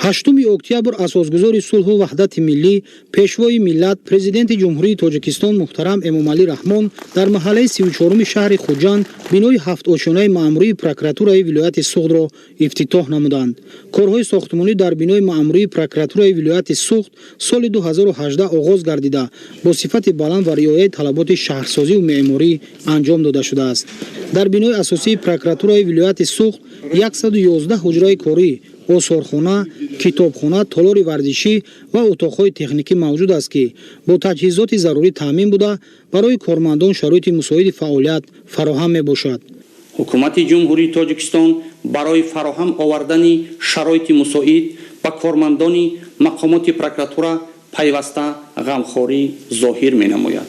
8 октябр асосгузори сулҳу ваҳдати миллӣ пешвои миллат президенти ҷумҳурии Тоҷикистон муҳтарам Эмомалӣ Раҳмон дар маҳаллаи 34 шаҳри Хуҷанд бинои 7 ошонаи маъмурии прокуратураи вилояти Суғдро ифтитоҳ намуданд. Корҳои сохтмонӣ дар бинои маъмурии прокуратураи вилояти Суғд соли 2018 оғоз гардида бо сифати баланд ва риояи талаботи шаҳрсозиву меъморӣ анҷом дода шудааст. Дар бинои асосии прокуратураи вилояти Суғд 111 ҳуҷраи корӣ, осорхона, китобхона, толори варзишӣ ва утоқҳои техникӣ мавҷуд аст ки бо таҷҳизоти зарурӣ таъмин буда барои кормандон шароити мусоиди фаъолият фароҳам мебошад. ҳукумати ҷумҳурии Тоҷикистон барои фароҳам овардани шароити мусоид ба кормандони мақомоти прокуратура пайваста ғамхорӣ зоҳир менамояд.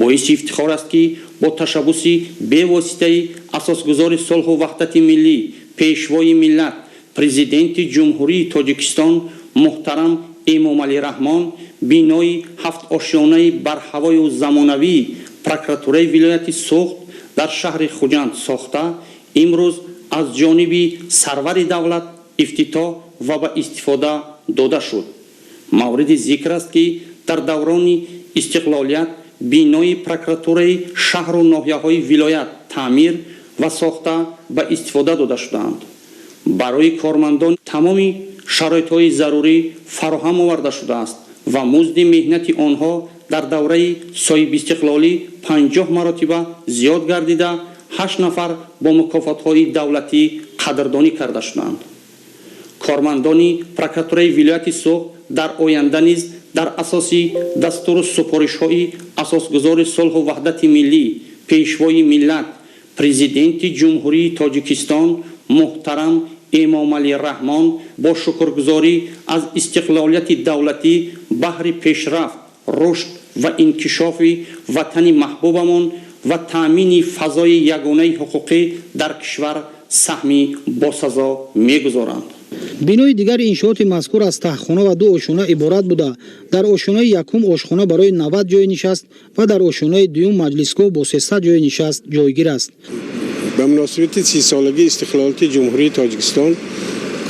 боиси ифтихор аст ки бо ташаббуси бевоситаи асосгузори сулҳу ваҳдати миллӣ, пешвои миллат, президенти ҷумҳурии Тоҷикистон муҳтарам Эмомалӣ Раҳмон бинои 7 ошёнаи барҳавою замонавии прокуратураи вилояти Суғд дар шаҳри Хуҷанд сохта имрӯз аз ҷониби сарвари давлат ифтитоҳ ва ба истифода дода шуд. мавриди зикр аст ки дар даврони истиқлолият бинои прокуратураи шаҳру ноҳияҳои вилоят таъмир ва сохта ба истифода дода шуданд. барои кормандон тамоми шароитҳои зарурӣ фароҳам оварда шудааст ва музди меҳнати онҳо дар давраи соҳибистиқлолӣ 50 маротиба зиёд гардида 8 нафар бо мукофотҳои давлатӣ қадрдонӣ карда шуданд. кормандони прокуратураи вилояти Суғд дар оянда низ дар асоси дастуру супоришҳои асосгузори сулҳу ваҳдати миллӣ, пешвои миллат, президенти ҷумҳурии Тоҷикистон муҳтарам Эмомалӣ Раҳмон бо шукргузорӣ аз истиқлолияти давлатӣ баҳри пешрафт, рушд ва инкишофи ватани маҳбубамон ва таъмини фазои ягонаи ҳуқуқӣ дар кишвар саҳми босазо мегузоранд. бинои дигари иншооти мазкур аз таҳхона ва 2 ошона иборат буда дар ошонаи якум ошхона барои 90 ҷои нишаст ва дар ошонаи дуюм маҷлисгоҳ бо 300 ҷои нишаст ҷойгир аст. ба муносибати 30-солагии истиқлолияти ҷумҳурии Тоҷикистон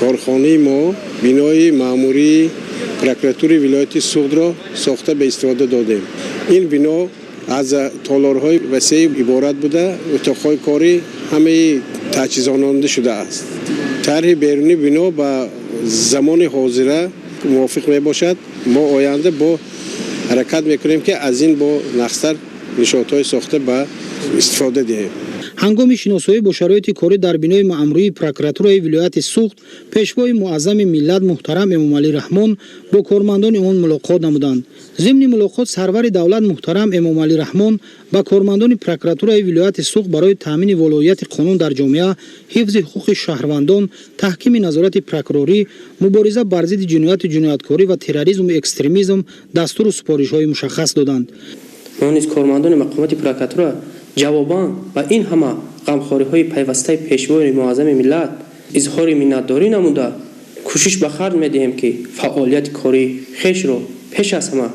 корхонаи мо бинои маъмурии прокуратураи вилояти Суғдро сохта ба истифода додем. ин бино аз толорҳои васеъ иборат буда утоқҳои корӣ ҳамаи таҷҳизонанда шудааст. тарҳи берунӣ бино ба замони ҳозира мувофиқ мебошад. мо оянда бо ҳаракат мекунем ки аз ин бо нақстар нишотҳои сохта ба истифода диҳем. ҳангоми шиносоӣ бо шароити корӣ дар бинои маъмурии прокуратураи вилояти Суғд пешвои муаззами миллат муҳтарам Эмомалӣ Раҳмон бо кормандони он мулоқот намуданд. зимни мулоқот сарвари давлат муҳтарам Эмомалӣ Раҳмон ба кормандони прокуратураи вилояти Суғд барои таъмини волоияти қонун дар ҷомеа, ҳифзи ҳуқуқи шаҳрвандон, таҳкими назорати прокурорӣ, мубориза бар зидди ҷинояту ҷинояткорӣ ва терроризму экстремизм дастуру супоришҳои мушаххас доданд. мо низ кормандони мақомоти прокуратура ҷавобан ба ин ҳама ғамхориҳои пайвастаи пешвои муаззами миллат изҳори миннатдорӣ намуда кӯшиш ба харҷ медиҳем ки фаъолияти кории хешро пеш аз ҳама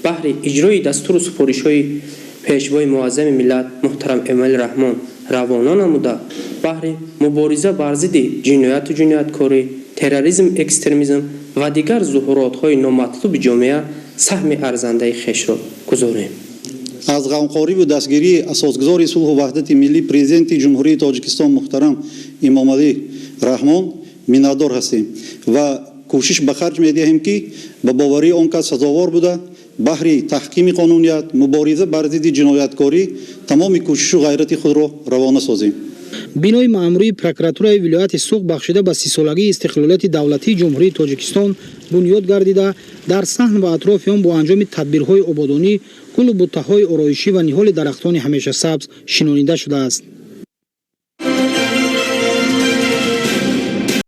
баҳри иҷрои дастуру супоришҳои пешвои муаззами миллат муҳтарам Эмомалӣ Раҳмон равона намуда баҳри мубориза бар зидди ҷинояту ҷинояткорӣ, терроризм, экстремизм ва дигар зуҳуротҳои номатлуби ҷомеа саҳми арзандаи хешро гузорем. аз ғамхорӣ ва дастгирии асосгузори сулҳу ваҳдати миллӣ президенти ҷумҳурии Тоҷикистон муҳтарам Эмомалӣ Раҳмон миннатдор ҳастем ва кӯшиш ба харҷ медиҳем ки ба боварии он кас сазовор буда баҳри таҳкими қонуният, мубориза бар зидди ҷинояткорӣ тамоми кӯшишу ғайрати худро равона созем. бинои маъмурии прокуратураи вилояти Суғд бахшида ба 30-солагии истиқлолияти давлатии ҷумҳурии Тоҷикистон бунёд гардида дар саҳн ва атрофи он бо анҷоми тадбирҳои ободонӣ гулу буттаҳои ороишӣ ва ниҳоли дарахтони ҳамешасабз шинонида шудааст.